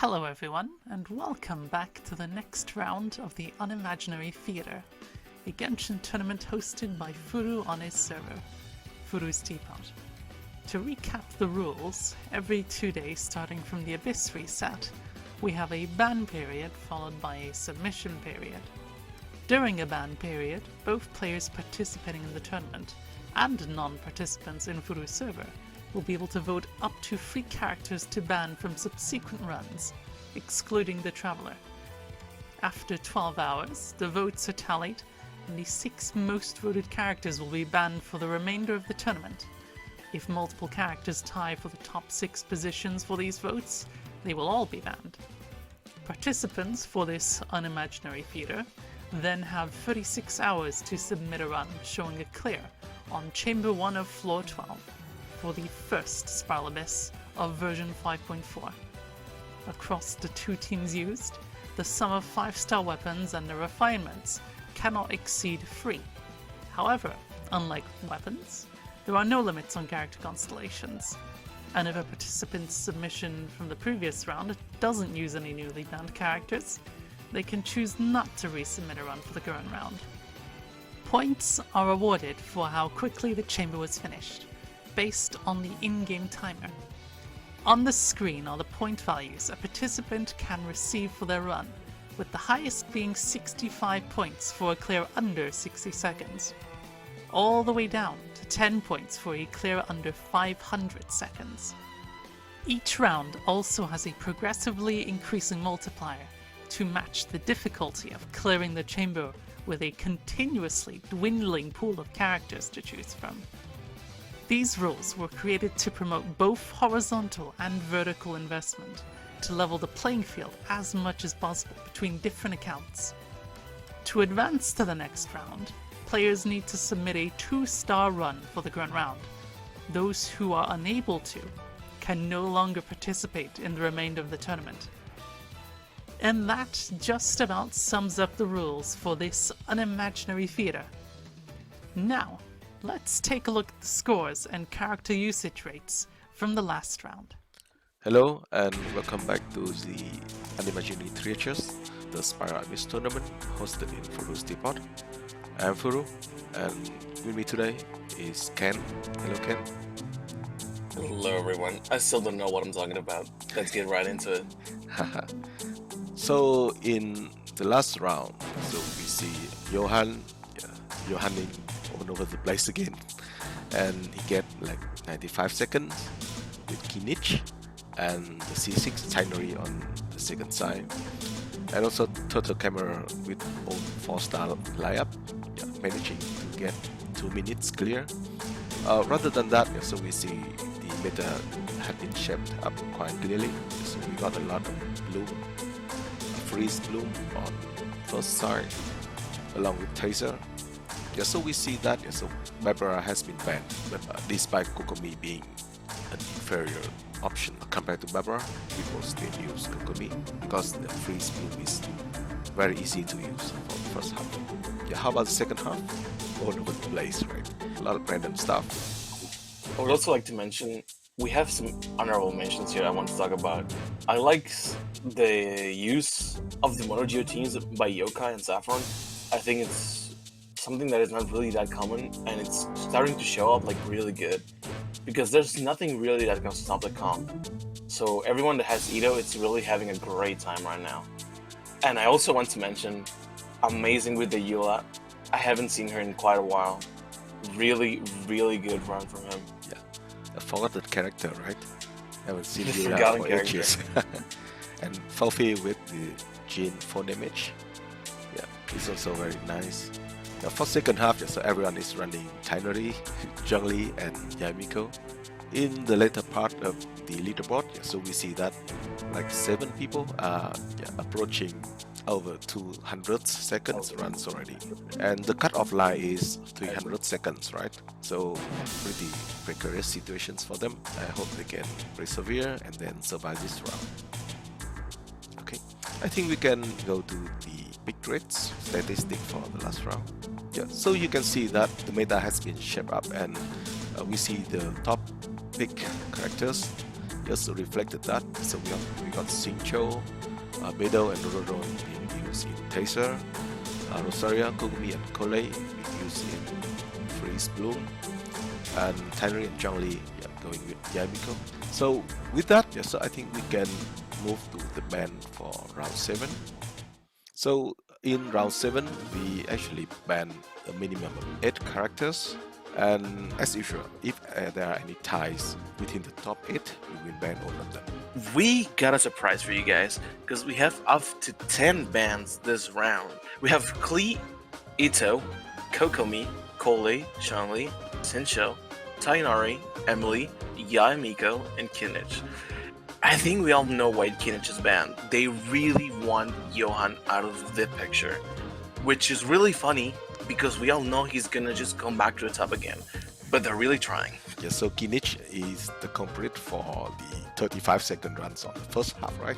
Hello everyone, and welcome back to the next round of the Unimaginary Theater, a Genshin tournament hosted by Furu on his server, Furu's Teapot. To recap the rules, every 2 days starting from the Abyss reset, we have a ban period followed by a submission period. During a ban period, both players participating in the tournament and non-participants in Furu's server will be able to vote up to 3 characters to ban from subsequent runs, excluding the Traveler. After 12 hours, the votes are tallied, and the 6 most voted characters will be banned for the remainder of the tournament. If multiple characters tie for the top 6 positions for these votes, they will all be banned. Participants for this Unimaginary Theater then have 36 hours to submit a run showing a clear on Chamber 1 of Floor 12. For the first Spiral Abyss of version 5.4. Across the 2 teams used, the sum of 5-star weapons and the refinements cannot exceed 3. However, unlike weapons, there are no limits on character constellations, and if a participant's submission from the previous round doesn't use any newly banned characters, they can choose not to resubmit a run for the current round. Points are awarded for how quickly the chamber was finished, based on the in-game timer. On the screen are the point values a participant can receive for their run, with the highest being 65 points for a clear under 60 seconds, all the way down to 10 points for a clear under 500 seconds. Each round also has a progressively increasing multiplier to match the difficulty of clearing the chamber with a continuously dwindling pool of characters to choose from. These rules were created to promote both horizontal and vertical investment, to level the playing field as much as possible between different accounts. To advance to the next round, players need to submit a 2-star run for the current round. Those who are unable to can no longer participate in the remainder of the tournament. And that just about sums up the rules for this Unimaginary Theater. Now, let's take a look at the scores and character usage rates from the last round. Hello and welcome back to the Unimaginary Theater, the Spiral Abyss tournament hosted in Furu's Teapot. I am Furu, and with me today is Ken. Hello Ken. Hello everyone. I still don't know what I'm talking about. Let's get right into it. So in the last round, so we see Johanning over the place again, and he get like 95 seconds with Kinich and the C6 Tinnery on the second side, and also total camera with all 4-star layup, managing to get 2 minutes clear. Rather than that, so we see the meta had been shaped up quite clearly. So we got a lot of bloom, freeze bloom on first side, along with Taser. So we see that so Barbara has been banned, but despite Kokomi being an inferior option compared to Barbara, people still use Kokomi because the freeze bloom is very easy to use for the first half. How about the second half? All over the place, right? A lot of random stuff. I would also like to mention, we have some honorable mentions here I want to talk about. I like the use of the Mono Geo teams by Yokai and Saffron. I think it's something that is not really that common, and it's starting to show up like really good, because there's nothing really that can stop the comp. So everyone that has Ito, it's really having a great time right now. And I also want to mention, amazing with the Eula. I haven't seen her in quite a while. Really, really good run from him. Yeah, a forgotten character, right? Haven't seen The Eula forgotten for character. ages. And Falfy with the Jin 4 damage. Yeah, it's also very nice. For second half, so everyone is running Tinnery, Zhongli, and Yamiko. In the later part of the leaderboard, so we see that like 7 people are approaching over 200 seconds runs already. And the cutoff line is 300 seconds, right? So pretty precarious situations for them. I hope they can persevere and then survive this round. Okay, I think we can go to the big traits statistic for the last round. So you can see that the meta has been shaped up, and we see the top pick characters just reflected that. So we got Xingqiu, Beidou, and Rodon being used in TarZ, Rosaria, Kogumi, and Kole being used in Freeze Bloom, and Tannery and Zhongli going with Yamiko. So with that, so I think we can move to the ban for round 7. So in round 7, we actually ban a minimum of 8 characters. And as usual, if there are any ties within the top 8, we will ban all of them. We got a surprise for you guys, because we have up to 10 bans this round. We have Klee, Ito, Kokomi, Kole, Shanli, Xingqiu, Tainari, Emily, Yamiko, and Kinich. I think we all know why Kinich is banned. They really want Johan out of the picture, which is really funny because we all know he's gonna just come back to the top again. But they're really trying. Yeah, so Kinich is the culprit for the 35-second runs on the first half, right?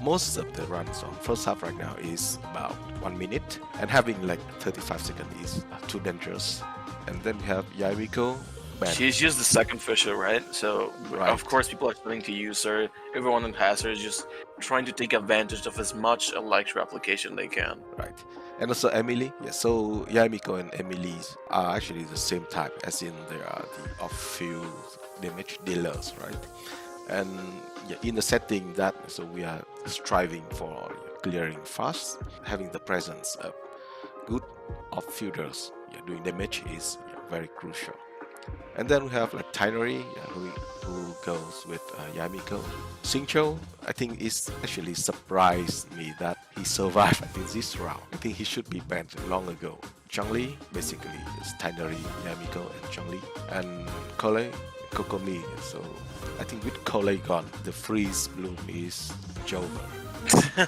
Most of the runs on first half right now is about 1 minute, and having like 35 seconds is too dangerous. And then we have Yamiko. She's just the second Fisher, right? So, of course, people are starting to use her. Everyone in Passer is just trying to take advantage of as much Electro application they can. Right. And also Emily. Yeah, so Yamiko and Emily are actually the same type, as in they are the off-field damage dealers, right? And yeah, in the setting that, so we are striving for clearing fast, having the presence of good off-fielders doing damage is very crucial. And then we have like Tainari, who goes with Yamiko. Xingqiu, I think it's actually surprised me that he survived in this round. I think he should be banned long ago. Zhongli basically is Tainari, Yamiko, and Zhongli. And Kole, Kokomi. So I think with Kole gone, the freeze bloom is over.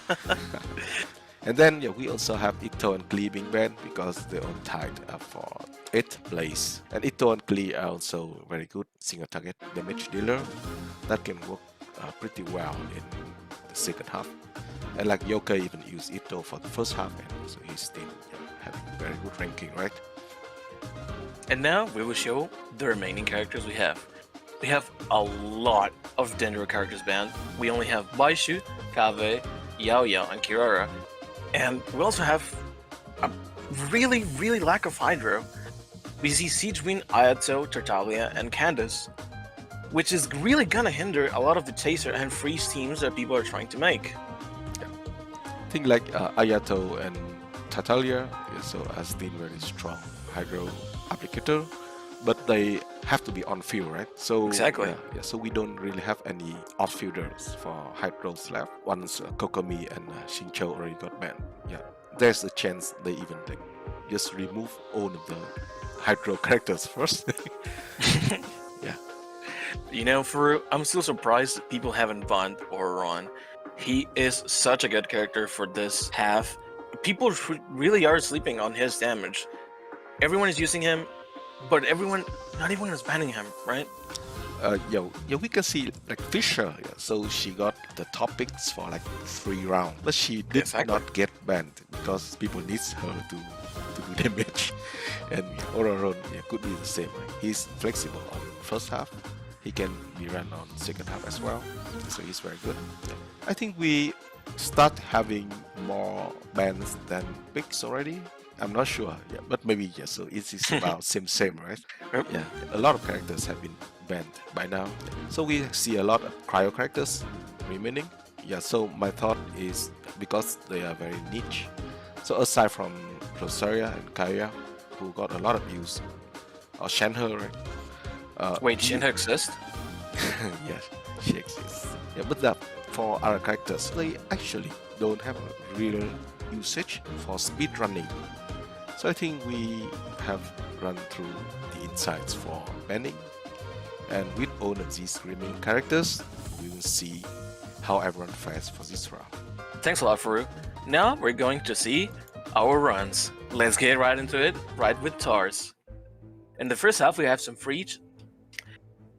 And then we also have Ito and Klee being banned because they're on tied up for 8th place. And Ito and Klee are also very good single target damage dealer that can work pretty well in the second half. And like Yoka even used Ito for the first half, and so he's still having very good ranking, right? And now we will show the remaining characters we have. We have a lot of Dendro characters banned. We only have Baishu, Kave, Yao Yao, and Kirara. And we also have a really lack of Hydro. We see Siege Queen, Ayato, Tartaglia, and Candace, which is really gonna hinder a lot of the Taser and Freeze teams that people are trying to make. Yeah. I think like Ayato and Tartaglia so has been very strong Hydro applicator, but they have to be on field, right? So exactly. So we don't really have any off-fielders for Hydros left. Once Kokomi and Xingqiu already got banned. Yeah, there's a chance they even just remove all of the Hydro characters first. Yeah. You know, I'm still surprised that people haven't banned Oron. He is such a good character for this half. People really are sleeping on his damage. Everyone is using him, but not everyone is banning him, right? We can see like Fisher. Yeah, so she got the top picks for like 3 rounds, but she did not get banned because people need her to do damage. And Ororon could be the same. Right? He's flexible on first half. He can be run on second half as well. So he's very good. I think we start having more bans than picks already. I'm not sure, but maybe so it is about same, right? Yeah, a lot of characters have been banned by now. So we see a lot of cryo characters remaining. Yeah, so my thought is because they are very niche. So aside from Rosaria and Kaya, who got a lot of use, or Shenhe, right? Wait, Shenhe exists? Yes, she exists. Yeah, but that for other characters, they actually don't have a real usage for speed running. So I think we have run through the insights for banning, and with all of these remaining characters, we will see how everyone fares for this round. Thanks a lot, Farouk. Now we're going to see our runs. Let's get right into it, right with TarZ. In the first half, we have some Freeze.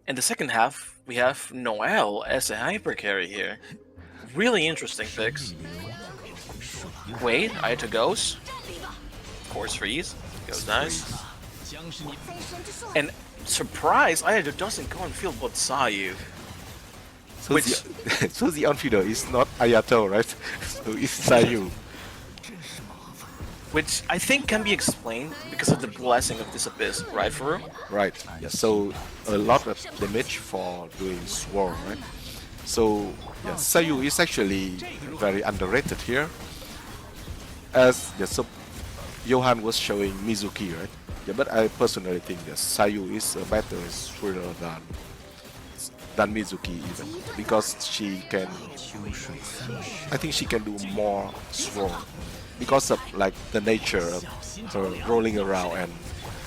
In the second half, we have Noelle as a hyper carry here. Really interesting picks. Wait, Ayato goes. Of course, Freeze. Goes nice. And surprise, Ayato doesn't go and field what Sayu. So Which- so the on-fielder is not Ayato, right? So it's Sayu. Which I think can be explained because of the blessing of this abyss, right, Furu? Right. Yeah. So a lot of damage for doing swarm, right? So yeah, Sayu is actually very underrated here. As yeah, so Johan was showing Mizuki, right? Yeah, but I personally think that Sayu is a better thriller than Mizuki even because she can. I think she can do more swarm because of like the nature of her rolling around and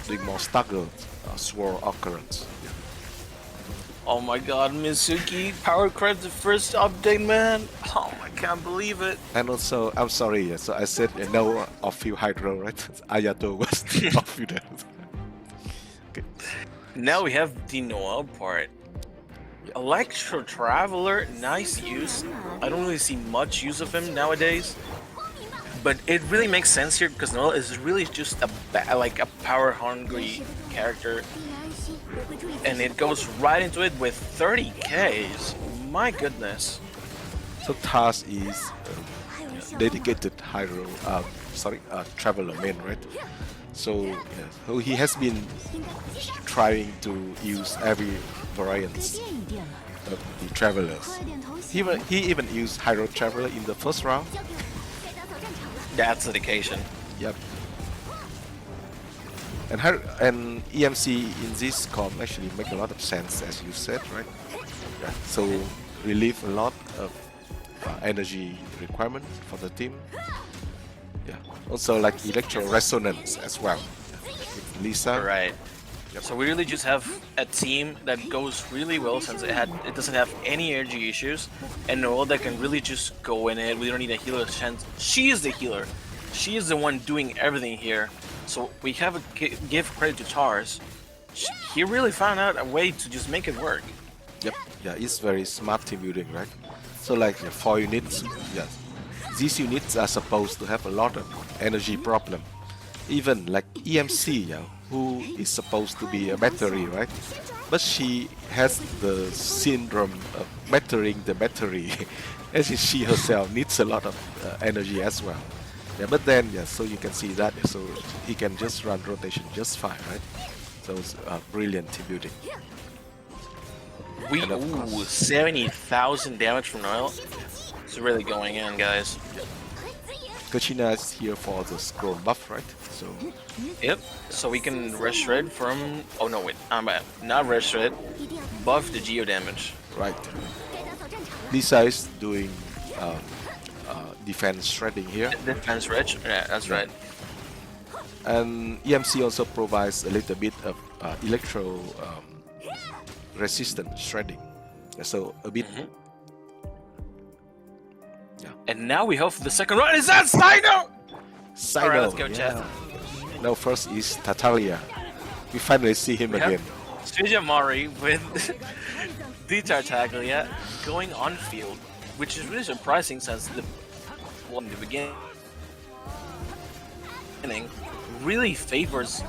doing more staggered swarm occurrence. Oh my god, Mizuki, power credit the first update, man. Oh, I can't believe it. And also, I'm sorry, yeah, so I said no off-field hydro, right? Ayato was the off-fielder. Okay. Now we have the Noel part. Electro Traveler, nice use. I don't really see much use of him nowadays. But it really makes sense here because Noel is really just like a power-hungry character. And it goes right into it with 30Ks. My goodness. So TarZ is dedicated hydro, traveler main, right? So, yeah, so he has been trying to use every variant of the travelers. He even used hydro traveler in the first round. That's dedication. Yep. And EMC in this comp actually make a lot of sense, as you said, right? Yeah. So relieve a lot of energy requirement for the team. Yeah. Also like electro resonance as well. With Lisa. Right. So we really just have a team that goes really well since it doesn't have any energy issues, and Noel that can really just go in it. We don't need a healer chance. She is the healer. She is the one doing everything here. So we have to give credit to TarZ. He really found out a way to just make it work. Yep. Yeah, it's very smart team building, right? So like 4 units, yeah. These units are supposed to have a lot of energy problem. Even like EMC, yeah, who is supposed to be a battery, right? But she has the syndrome of battering the battery, as she herself needs a lot of energy as well. Yeah, but then, yeah, so you can see that, so he can just run rotation just fine, right? So it's brilliant team building. We And of ooh, course- 70,000 damage from Noel. It's really going in, guys. Kachina is here for the scroll buff, right? So Yep. So we can rest red from. Oh no, wait. I'm bad. Not rest red. Buff the geo damage. right. Lisa is doing defense shredding here, Defense red. Yeah, that's right. and EMC also provides a little bit of electro resistant shredding. So a bit. And now we hope for the second run. Is that Sino? Sino, Alright, let's go, yeah. chat. No, first is Tatalia. We finally see him We have again. Sujamari with the Tartaglia going on field, which is really surprising since the beginning really favors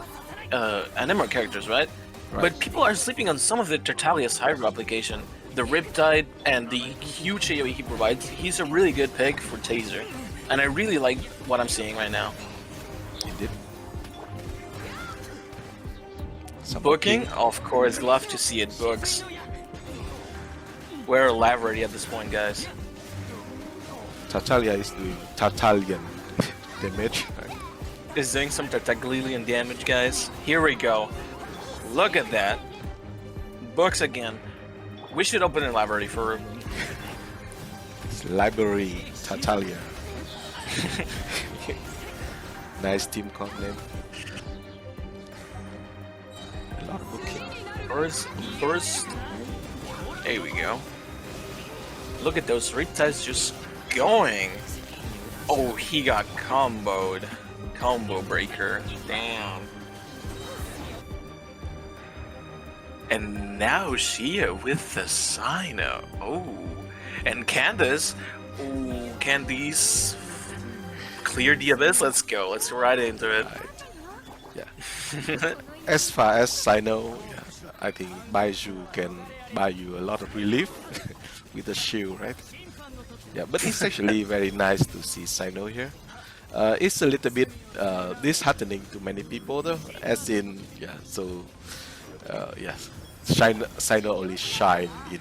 anime characters, right? But people are sleeping on some of the Tartalia's hydro application. The Riptide and the huge AoE he provides. He's a really good pick for Taser, and I really like what I'm seeing right now. Indeed. Some Booking, of course, love to see it. Books. We're live already at this point, guys. Tatalia is doing Tartalian damage. Right? Is doing some Tartaglian damage, guys. Here we go. Look at that. Books again. We should open a library for It's Library Tatalia. Nice team comp name. A lot of booking. first. There we go. Look at those Riptides just going. Oh, he got comboed. Combo breaker. Damn. And now Shia with the Sino. Oh. And Candace. Ooh, Candice. Clear the abyss. Let's go. Let's go right into it. Yeah. As far as I know, yeah, I think Baiju can buy you a lot of relief. with the shield, right? Yeah, but it's actually very nice to see Sino here. It's a little bit disheartening to many people though, as in, yeah, so, yes, Sino only shine in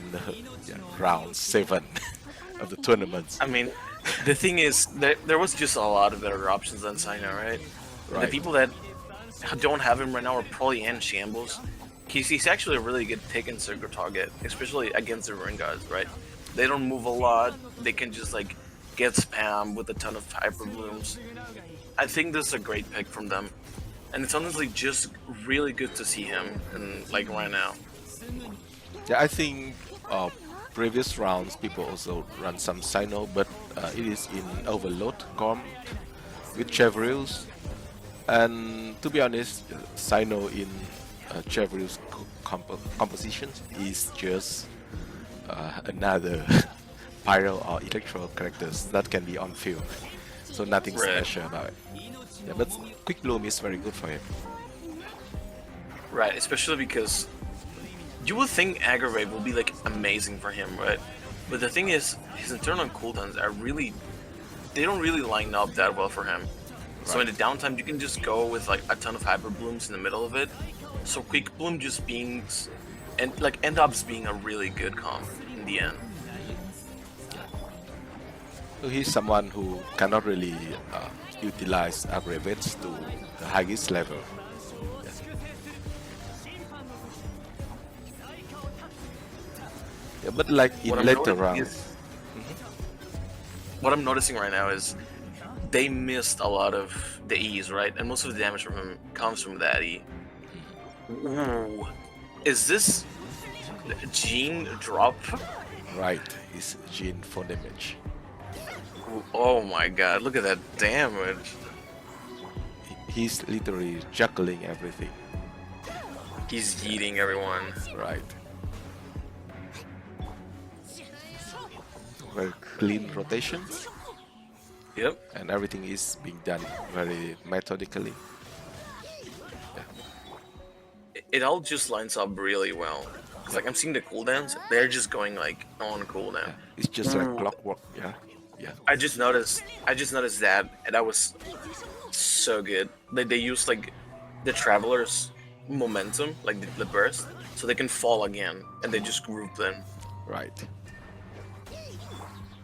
round 7 of the tournament. I mean, the thing is, there was just a lot of better options than Sino, right? Right. The people that don't have him right now are probably in shambles. He's actually a really good pick and circle target, especially against the Ruin guys, right? They don't move a lot. They can just like get spam with a ton of hyper blooms. I think this is a great pick from them, and it's honestly just really good to see him and like right now. Yeah, I think previous rounds people also run some Sino, but it is in overload comp with Chevreuse. And to be honest, Sino in Chevreuse compositions is just another pyro or electro characters that can be on field. So nothing special about it. Yeah, but Quick Bloom is very good for him. Right, especially because you would think Aggravate will be like amazing for him, right? But the thing is, his internal cooldowns are really, they don't really line up that well for him. So in the downtime, you can just go with like a ton of hyper blooms in the middle of it. So Quick Bloom just being, and like end up being a really good comp in the end. So he's someone who cannot really utilize aggravates to the highest level. Yeah, but like in later rounds. What I'm noticing right now is they missed a lot of the E's, right? And most of the damage from him comes from that E. Ooh. Is this Gene drop? Right, it's Gene for damage. Ooh, oh my god, look at that damage. He's literally juggling everything. He's yeeting everyone. Right. Very clean rotations. Yep. And everything is being done very methodically. Yeah. It all just lines up really well. Cause like I'm seeing the cooldowns, they're just going like on cooldown. Yeah. It's just like clockwork. Yeah. Yeah. I just noticed that, and that was so good. They use like the traveler's momentum, like the burst, so they can fall again, and they just group them. Right.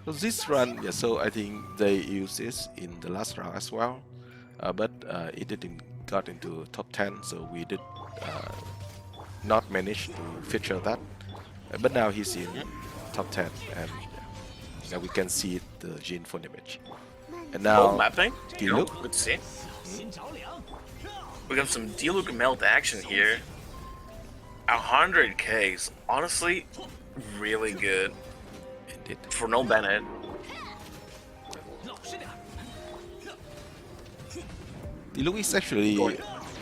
So this run, yeah. So I think they used this in the last round as well, but it didn't got into top 10, so we did not manage to feature that. But now he's in top 10, and now we can see the Gene for damage. And now mapping. Diluc. Good to see. We got some Diluc melt action here. 100k is honestly really good. Indeed. For no Bennett. Diluc is actually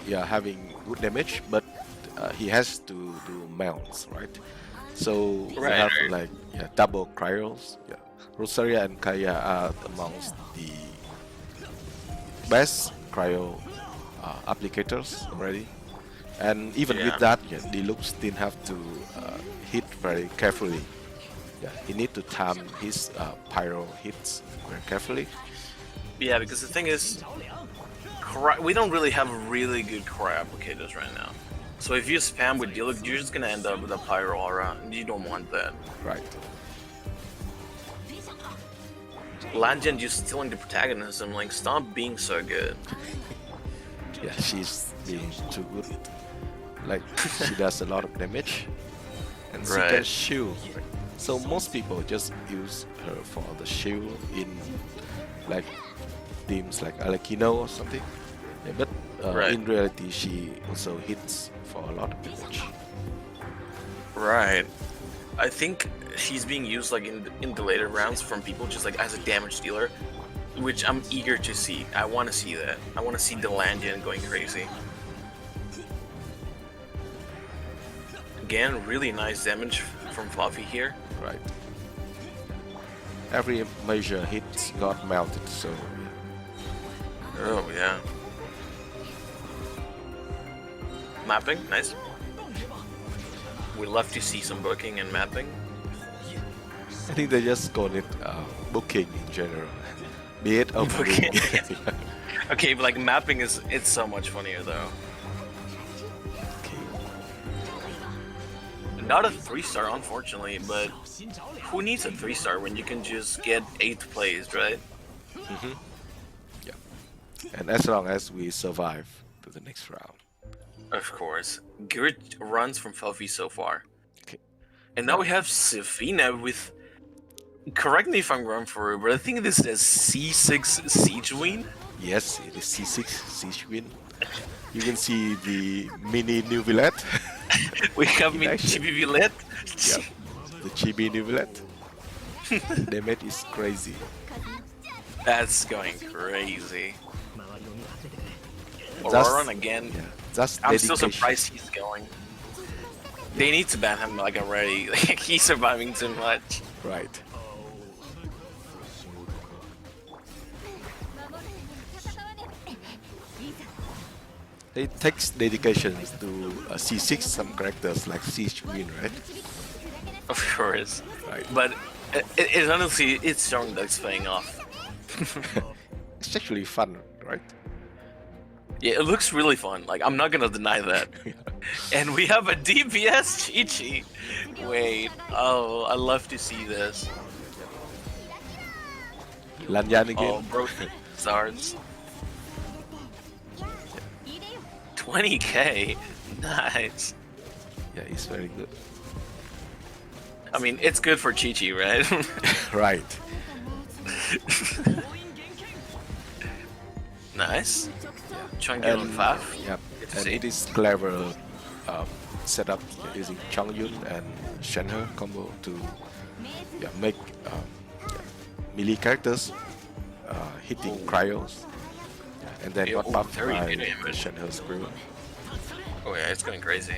having good damage, but he has to do mounts, right? So we have like double cryos. Yeah. Rosaria and Kaya are amongst the best cryo applicators already, and even with that, Diluc still have to hit very carefully. Yeah, he need to time his pyro hits very carefully. Yeah, because the thing is, we don't really have really good cryo applicators right now. So if you spam with Diluc, you're just gonna end up with a pyro aura, and you don't want that. Right. Langen just stealing the protagonism, like stop being so good. Yeah, she's being too good. Like she does a lot of damage, and she gets shield. So most people just use her for the shield in like teams like Alekino or something. Yeah, but in reality, she also hits for a lot of damage. Right. I think she's being used like in the later rounds from people just like as a damage dealer, which I'm eager to see. I want to see that. I want to see the Langen going crazy. Again, really nice damage from Fluffy here. Right. Every major hit got melted, so. Oh yeah. Mapping, nice. We love to see some booking and mapping. I think they just call it booking in general. Be it opening. Booking. Okay, but like mapping it's so much funnier though. Okay. Not a 3-star, unfortunately, but who needs a 3-star when you can just get 8th place, right? Yeah. And as long as we survive to the next round. Of course. Good runs from Felfie so far. Okay. And now we have Safina with, correct me if I'm wrong for it, but I think this is C6 Siege Wing. Yes, it is C6 Siege Win. You can see the mini Nubilet. We have In me action. Chibi Villette. Yeah, the chibi Nubilet. Damage is crazy. That's going crazy. Just- Auroron again. Yeah, just I'm still dedication. surprised he's going. They need to ban him like already. Like, he's surviving too much. Right. It takes dedication to C6 some characters like Siege Win, right? Of course. Right. But it honestly, it's showing that it's paying off. It's actually fun, right? Yeah, it looks really fun. Like, I'm not gonna deny that. And we have a DPS Chi-Chi. Wait. Oh, I love to see this. Lanyan again. Oh, bro. Stars. 20k. Nice. Yeah, it's very good. I mean, it's good for Chi-Chi, right? Right. Nice. Trying to get on Faf. Yep. Good to And see. it is clever setup using Changyun and Shenhe combo to make melee characters hitting cryos. And then Yeah, got buffed very by good damage. Shenhe's crew. Oh yeah, it's going crazy.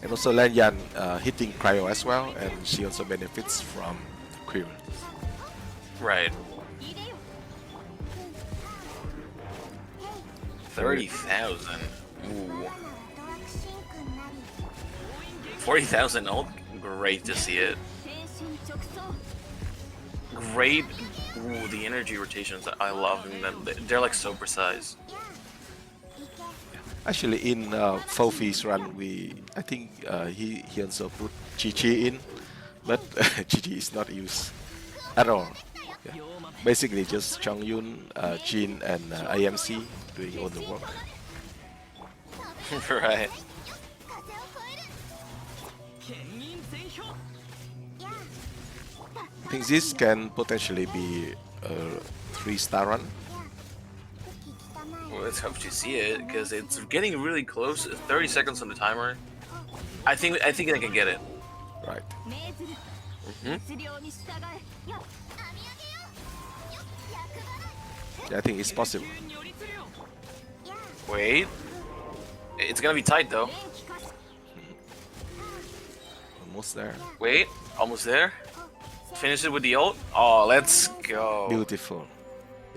And also Lanyan hitting cryo as well, and she also benefits from Quill. Right. 30,000. Ooh. 40,000 ult? Great to see it. Great. Ooh, the energy rotations, I love them. They're like so precise. Actually, in Fofi's run, I think he also put Chi-Chi in, but Chi-Chi is not used at all. Yeah. Basically, just Changyun, Jin, and AMC doing all the work. Right. I think this can potentially be a 3-star run. Well, let's hope to see it because it's getting really close. 30 seconds on the timer. I think I can get it. Right. Yeah, I think it's possible. Wait. It's gonna be tight though. Almost there. Wait. Almost there. Finish it with the ult. Oh, let's go. Beautiful.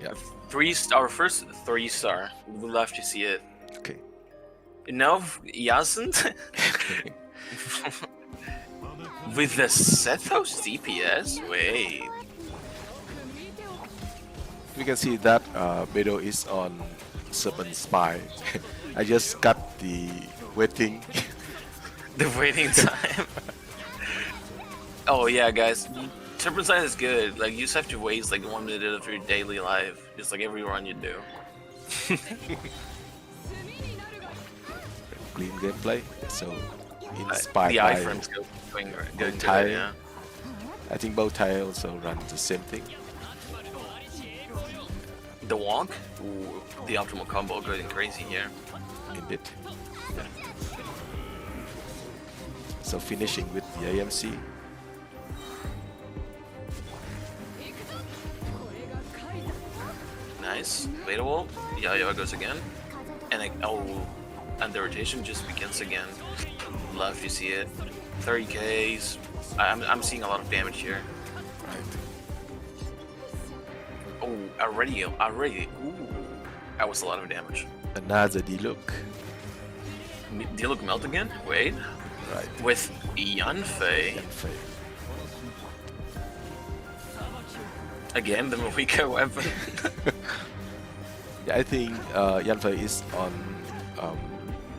Yeah. 3-star, first 3-star. We'd love to see it. Okay. No, Yasnt with the Sethos DPS. Wait. We can see that Bedo is on Serpent Spy. I just cut the waiting. The waiting time. Oh yeah, guys. Serpent Sign is good. Like, you just have to waste like 1 minute of your daily life, just like every run you do. Clean gameplay. So inspired The by iframes going good. Bowtie. Yeah. I think Bowtie also runs the same thing. The wonk. Ooh, the optimal combo going crazy here. Indeed. Yeah. So finishing with the AMC. Nice. Beta wall. Yaya goes again. And and the rotation just begins again. Love to see it. 30Ks. I'm seeing a lot of damage here. Right. Oh, already. Ooh. That was a lot of damage. Another D-look. Do you look melt again? Wait. Right. with Yanfei. Yanfei. Again, the weaker weapon. Yeah, I think Yanfei is on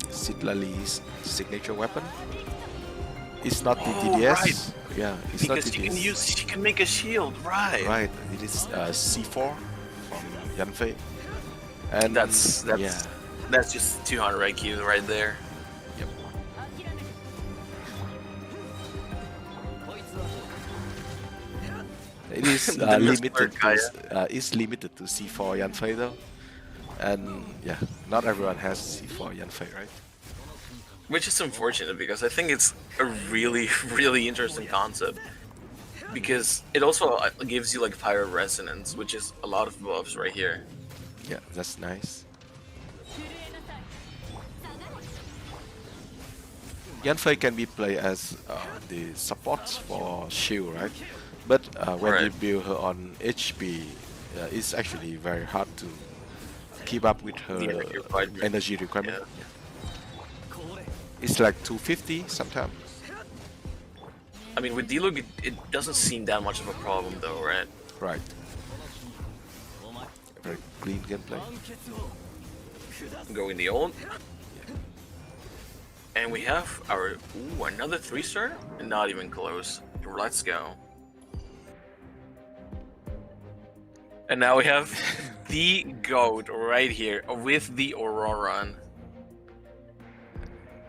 Citlali's signature weapon. It's not the TDS. Right. Yeah, it's Because not TDS. she can make a shield, right? Right, it is C4 from Yanfei. And That's yeah. that's just 200 IQ right there. Yep. It is The limited Mr. to it's limited to C4 Yanfei though. And yeah, not everyone has C4 Yanfei, right? Which is unfortunate because I think it's a really, really interesting concept. Because it also gives you like fire resonance, which is a lot of buffs right here. Yeah, that's nice. Yanfei can be played as the support for shield, right? But when you Right. build her on HP, it's actually very hard to keep up with her The energy requirement. energy requirement. Yeah. Yeah. It's like 250 sometimes. I mean, with D-Look, it doesn't seem that much of a problem though, right? Right. Very clean gameplay. Go in the old. And we have our another 3-star? Not even close. Let's go. And now we have the GOAT right here with the Auroran.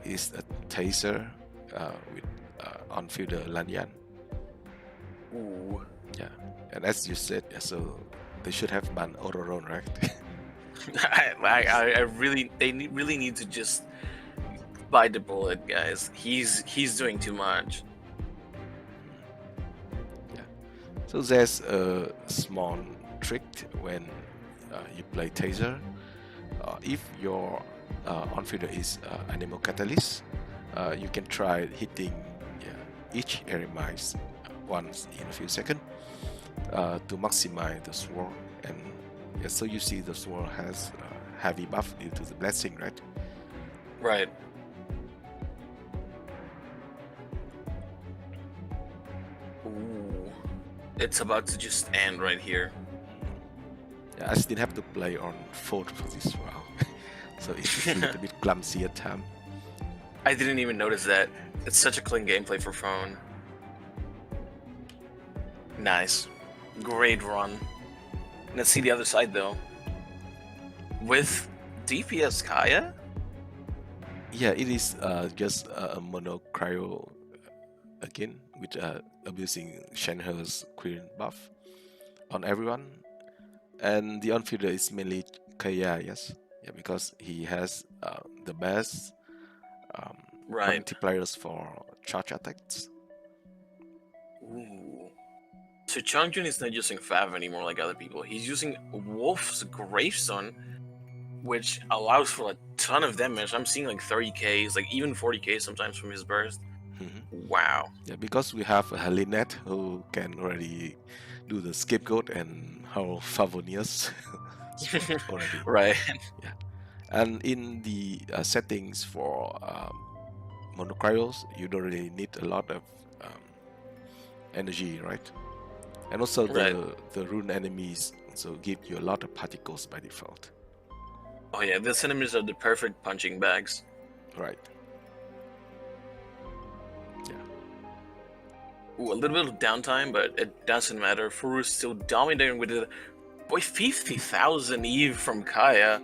Is a taser with on-fielder Lanyan. Ooh. Yeah. And as you said, yeah, so they should have banned Auroron, right? I really really need to just bite the bullet, guys. He's doing too much. Yeah. So there's a small trick when you play taser. If your on-fielder is animal catalyst, you can try hitting each enemy once in a few seconds to maximize the sword. And yeah, so you see the sword has heavy buff due to the blessing, right? Right. Ooh. It's about to just end right here. Yeah, I still have to play on fourth for this round, so it's a little bit clumsy at times. I didn't even notice that. It's such a clean gameplay for phone. Nice. Great run. Let's see the other side though. With DPS Kaya? Yeah, it is just a mono cryo again with abusing Shenhe's Queen buff on everyone, and the on-fielder is mainly Kaya, yes, yeah, because he has the best Right. multipliers for charge attacks. Ooh. So Changjun is not using Fav anymore like other people. He's using Wolf's Gravestone, which allows for a ton of damage. I'm seeing like 30k, like even 40k sometimes from his burst. Wow. Yeah, because we have Helinette who can already do the scapegoat and how Favonius already. Right. Yeah, and in the settings for monocryos, you don't really need a lot of energy, right? And also the rune enemies also give you a lot of particles by default. Oh yeah, these enemies are the perfect punching bags. Right. Yeah. Ooh, a little bit of downtime, but it doesn't matter. Furu's still dominating with it. Boy, 50,000 Eve from Kaya.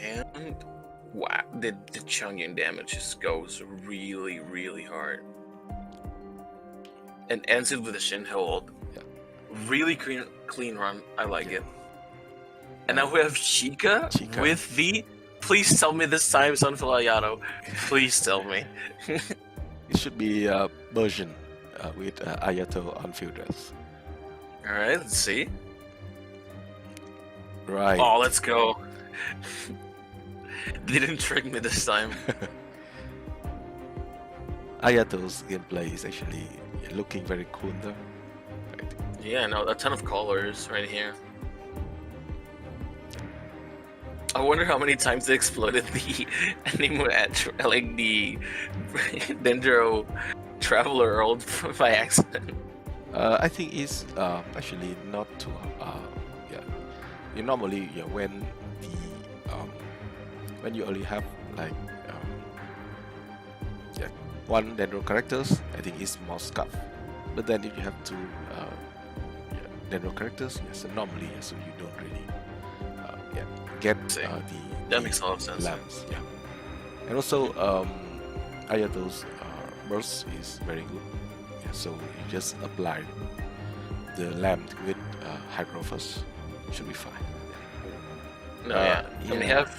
And wow, the Chungyun damage just goes really, really hard. And ends it with a Shin hold. Yeah. Really clean run. I like it. And now we have Chica with the. Please tell me this time, Sunflower Yano. Please tell me. It should be a version with Ayato on fielders. Alright, let's see. Right. Oh, let's go. Didn't trick me this time. Ayato's gameplay is actually looking very cool though. Right. Yeah, no, a ton of colors right here. I wonder how many times they exploded the like the Dendro Traveler World by accident. I think it's actually not too. Yeah, you normally when the when you only have like one Dendro characters, I think it's more scuff. But then if you have two Dendro characters, yes, so normally so you don't really get That makes a lot of sense. lamps, yeah. And also Ayato's burst is very good. Yeah, so you just apply the lamp with Hygrophos, should be fine. No, yeah. And we have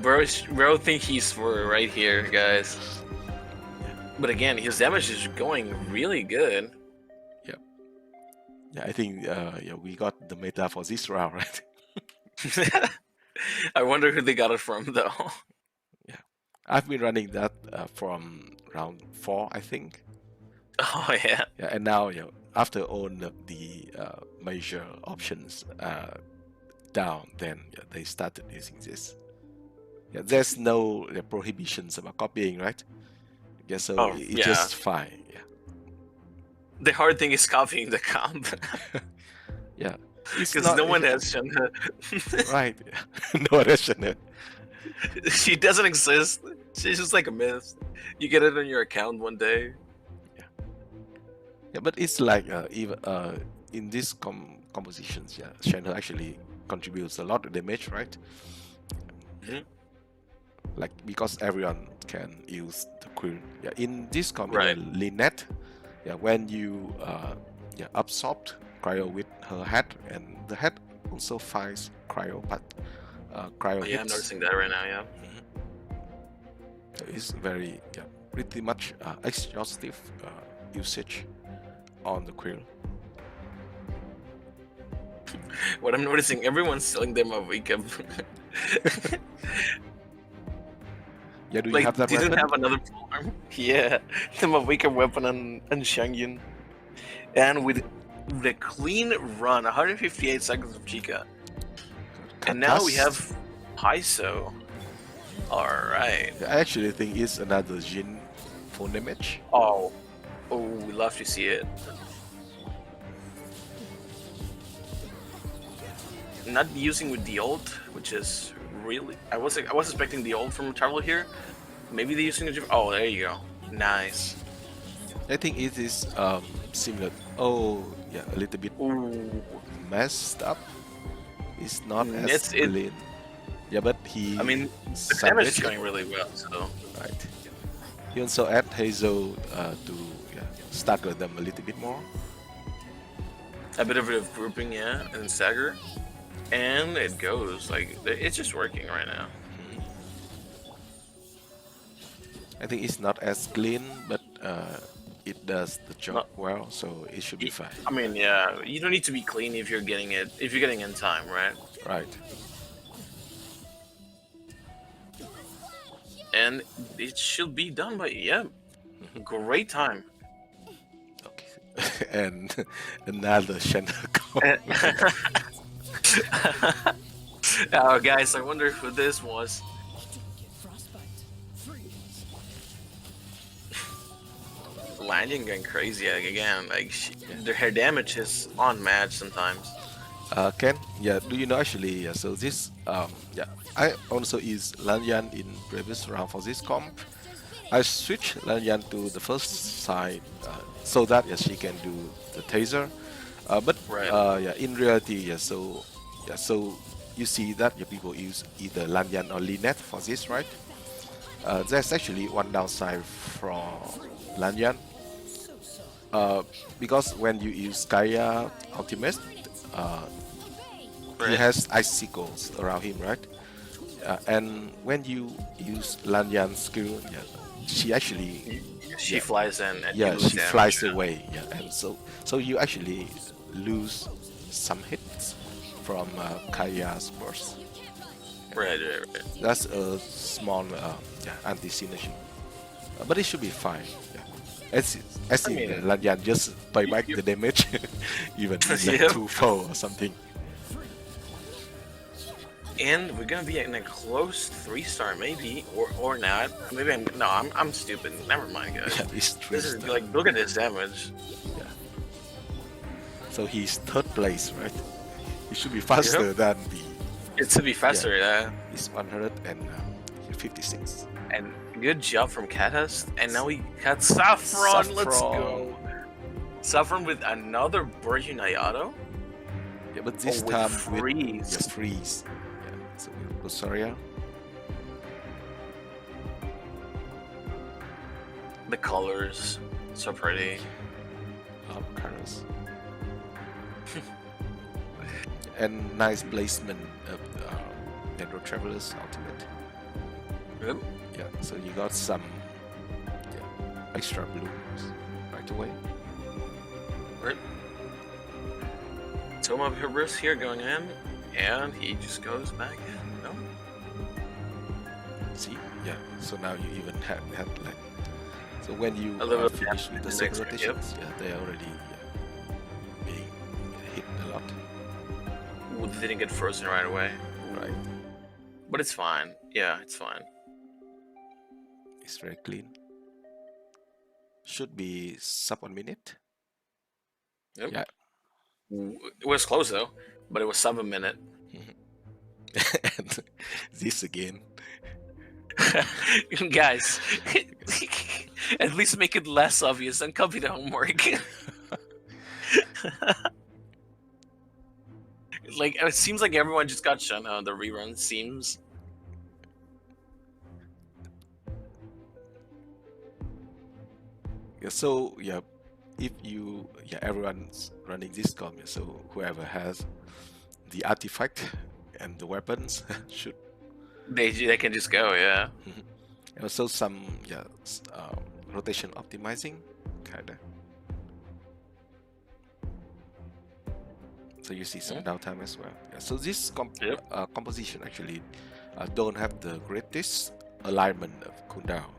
bro think he's for right here, guys. But again, his damage is going really good. Yeah, I think we got the meta for this round, right? I wonder who they got it from, though. Yeah, I've been running that from round 4, I think. Oh yeah. Yeah, and now after all the major options down, then they started using this. Yeah, there's no prohibitions about copying, right? Yeah, so it's just fine. Yeah. The hard thing is copying the comp. Yeah. Because no one has Shenhe. Right. No one has Shenhe. She doesn't exist. She's just like a myth. You get it on your account one day. Yeah, but it's like even in these compositions, Shenhe actually contributes a lot of damage, right? Mm-hmm. Like because everyone can use the queen. Yeah, in this Right. Lynette, when you absorbed cryo with her head, and the head also finds cryo, but cryo hits. I'm noticing that right now. Yeah. So it's very pretty much exhaustive usage on the quill. What I'm noticing, everyone's selling them a weekend. Yeah, do you have that didn't weapon? have another form. Yeah, them a weekend weapon on Shangyun. And with the clean run, 158 seconds of Chica. And now we have Paiso. Alright. I actually think it's another Jin full damage. Oh, we love to see it. Not using with the ult, which is really... I was expecting the ult from Traveler here. Maybe they're using it... Oh, there you go. Nice. I think it is similar. Oh, yeah, a little bit messed up. It's not as clean. Yeah, but he... I mean, the damage is going really well, so... Right. He also add Hazel to stagger them a little bit more. A bit of grouping, and stagger. And it goes. Like, it's just working right now. I think it's not as clean, but it does the job well, so it should be fine. I mean, yeah, you don't need to be clean if you're getting it. If you're getting in time, right? Right. And it should be done by great time. Okay. And another Shenhe. Oh, guys, I wonder who this was. Landing going crazy again. Like her damage is unmatched sometimes. Ken, do you know actually? So this, I also use Lanyan in previous round for this comp. I switched Lanyan to the first side so that she can do the taser. But in reality, so you see that people use either Lanyan or Lynette for this, right? There's actually one downside from Lanyan. Because when you use Gaia ultimate, he has icicles around him, right? And when you use Lanyan's skill, she actually she flies in. And she flies away. And so you actually lose some hits from Kaya's burst. Right. That's a small anti-synergy, but it should be fine. As in Lanyan just buy back the damage even in like Yep. 2-4 or something. And we're gonna be in a close 3-star, maybe, or not. Maybe I'm stupid. Never mind, guys. Yeah, it's This is 3-star. like, look at this damage. Yeah. So he's 3rd place, right? He should be faster than the. It should be faster, yeah. He's 156. And good job from Catust. And now we got Saffron. Let's go. Saffron with another Virgin Ayato. Yeah, but this with time freeze. with freeze. Yeah. So we have Rosaria. The colors, so pretty. Colors. And nice placement of Network Traveler's ultimate. Yep. Yeah, so you got some extra blooms right away. Right. Tome of Hybris here going in, and he just goes back in. No? See? Yeah, so now you even had like. So when you A little finish with the next second one, rotations, they already being hit a lot. Well, they didn't get frozen right away. Right. But it's fine. Yeah, it's fine. It's very clean. Should be sub 1 minute. Yep. Yeah. It was close though, but it was sub a minute. And this again. Guys, at least make it less obvious and copy the homework. Like, it seems like everyone just got Shunha on the rerun, seems. Yeah, so if everyone's running this com, so whoever has the artifact and the weapons should. They can just go, yeah. And also some rotation optimizing kinda. So you see some downtime as well. Yeah, so this composition actually don't have the greatest alignment of cooldown.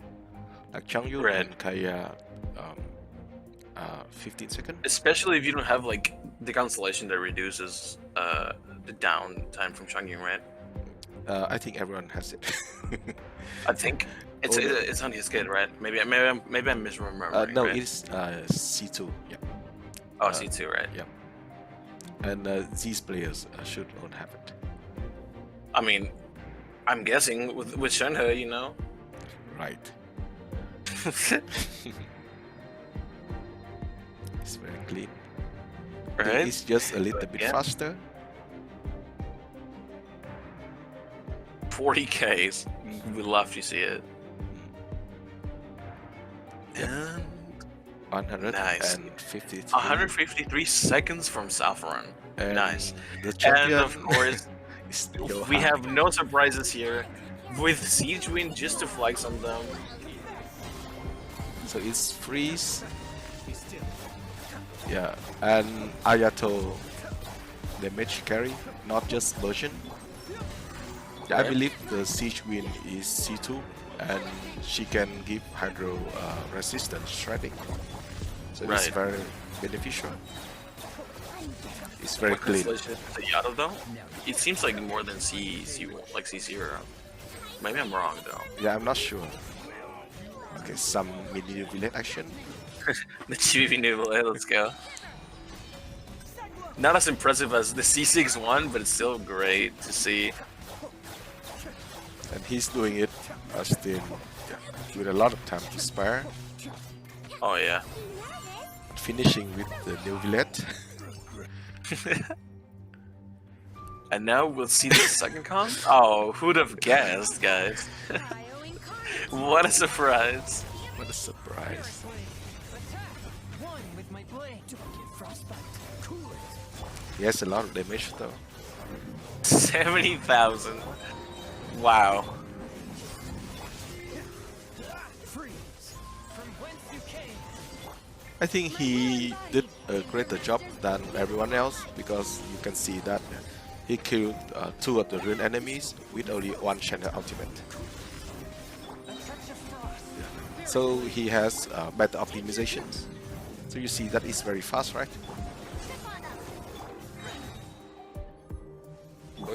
Like Changyu and Kaya, 15 seconds. Especially if you don't have like the constellation that reduces the downtime from Changyun, right? I think everyone has it. I think it's on his kit, right? Maybe I'm misremembering. No, right? it's C2. Yeah. Oh, C2, right? Yeah. And these players should all have it. I mean, I'm guessing with Shenhe, you know. Right. It's very clean. Right? It's just a little bit faster. 40Ks. We'd love to see it. And 153. 153 seconds from Saffron. And Nice. The champion, And of course, is we have no surprises here. With Siege Wind just to flex on them. So it's freeze. Yeah, and Ayato damage carry, not just version. I believe the Siege Wind is C2 and she can give hydro resistance shredding. So it's very beneficial. It's very clean. The Yato though? It seems like more than like C0. Maybe I'm wrong though. Yeah, I'm not sure. Okay, some mini village action. The GBV new, let's go. Not as impressive as the C6 one, but it's still great to see. And he's doing it still with a lot of time to spare. Oh yeah. Finishing with the new village. And now we'll see the second comp? Oh, who'd have guessed, guys? What a surprise. What a surprise. He has a lot of damage though. 70,000. Wow. I think he did a greater job than everyone else because you can see that he killed 2 of the rune enemies with only 1 channel ultimate. So he has better optimizations. So you see that is very fast, right?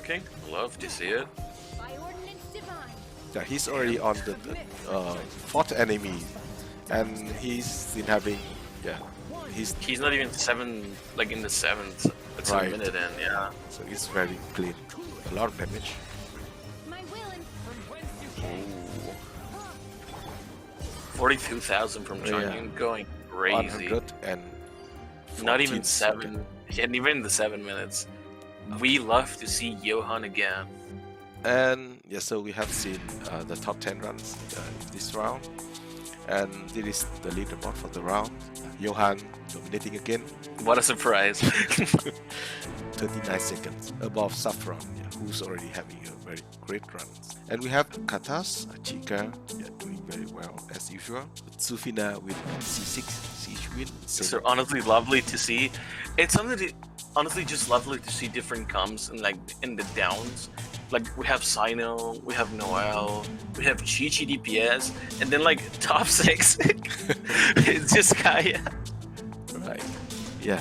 cooking. Love to see it. By ordinance divine. Yeah, he's already on the fourth enemy, and he's still having He's not even in the seventh. It's Right. a minute in, yeah. so it's very clean. A lot of damage. My will and 42,000 from Yeah. Changyun going crazy. 100 and Not even 14 7. And even the 7 minutes. We love to see Johan again. And yeah, so we have seen the top 10 runs in this round, and this is the leaderboard for the round. Johan dominating again, What a surprise. 39 seconds above Saffron, who's already having a very great run. And we have TarZ, Chica, doing very well as usual. Sufina with C6 siege win. So honestly lovely to see. It's honestly just lovely to see different comps in the downs. Like we have Sino, we have Noel, we have Chi DPS, and then top 6 it's just Kaya. Right. Yeah.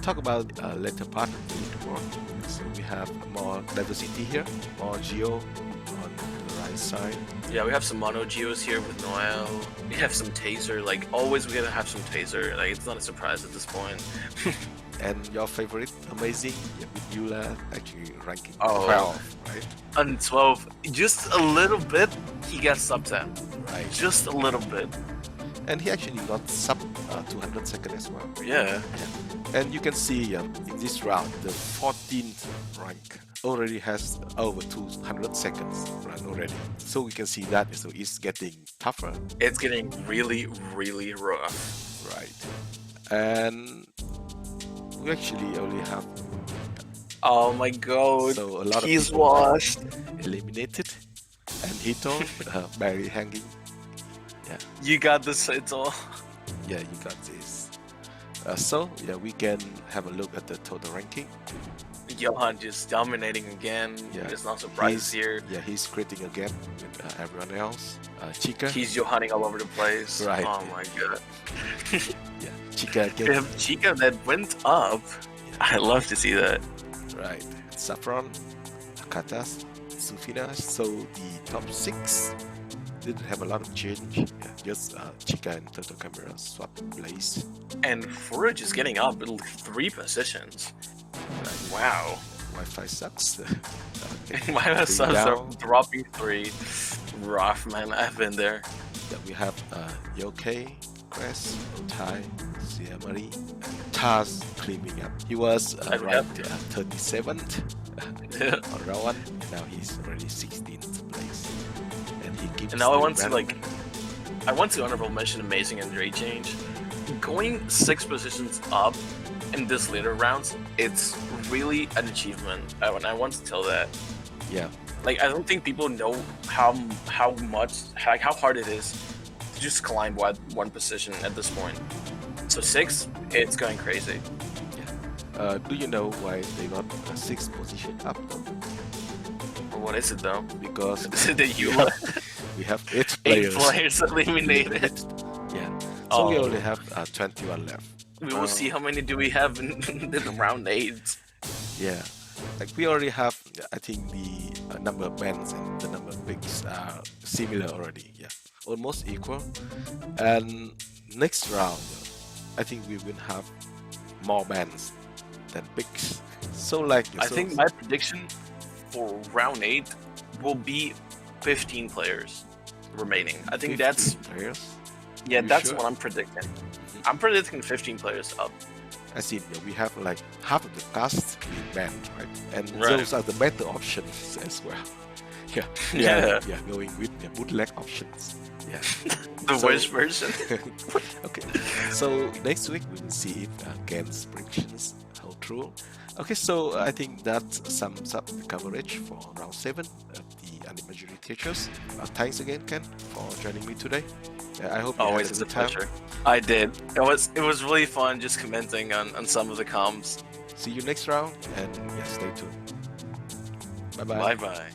Talk about later part of the leaderboard. So we have more diversity here, more Geo on the right side. Yeah, we have some mono geos here with Noel. We have some taser. Always we gotta have some taser. It's not a surprise at this point. And your favorite, amazing, with Eula actually ranking Oh. 12, right? On 12, just a little bit, he got sub 10. Right. Just a little bit. And he actually got sub 200 second as well. Yeah. And you can see in this round, the 14th rank already has over 200 seconds run already. So we can see that, so it's getting tougher. It's getting really, really rough. Right. And we actually only have Oh my god. so a lot He's of people washed. eliminated, and Hito barely hanging. You got this, it's all. Yeah, you got this. So yeah, we can have a look at the total ranking. Johan just dominating again. Yeah. There's no surprises here. Yeah, he's critting again with everyone else. Chica. He's Johanning all over the place. Right. Oh my god. Yeah, Chica We again. have Chica that went up. I love to see that. Right. Saffron, Katas, Sufina. So the top 6 didn't have a lot of change. Yeah, just Chica and Turtle Camera swap place. And Forage is getting up in 3 positions. Right. Wow. Wi-Fi sucks. My subs are dropping 3. Rough, man. I've been there. Yeah, we have Yoke, Crest, Otai, Siamari, and TarZ climbing up. He was ranked 37th on round 1, and now he's already 16th place. And he keeps. And now I want to honorable mention Amazing and Ray Change. Going 6 positions up in this later rounds, it's really an achievement. I want to tell that. Yeah. I don't think people know how hard it is to just climb one position at this point. So 6, it's going crazy. Do you know why they got a 6th position up though? What is it though? Because Is it that you we have 8 8 players. players eliminated? Yeah. So we Oh. only have 21 left. We will see how many do we have in round 8. Yeah. We already have, I think the number of bands and the number of picks are similar already. Yeah. Almost equal. And next round, I think we will have more bands than picks. So I think my prediction for round 8 will be 15 players remaining. I think 15 that's players. that's sure? what I'm predicting. I'm predicting 15 players up. I see we have half of the cast being banned, right? And Right. those are the better options as well. Yeah. Yeah. Going with bootleg options. Yeah. The So- worst version. Okay. So next week we will see if Ken's predictions hold true. Okay, so I think that sums up the coverage for round 7 of the Unimaginary Theaters. Thanks again, Ken, for joining me today. I hope you Always had it's a a good time. pleasure. I did. It was really fun just commenting on some of the comms. See you next round, and stay tuned. Bye bye. Bye bye.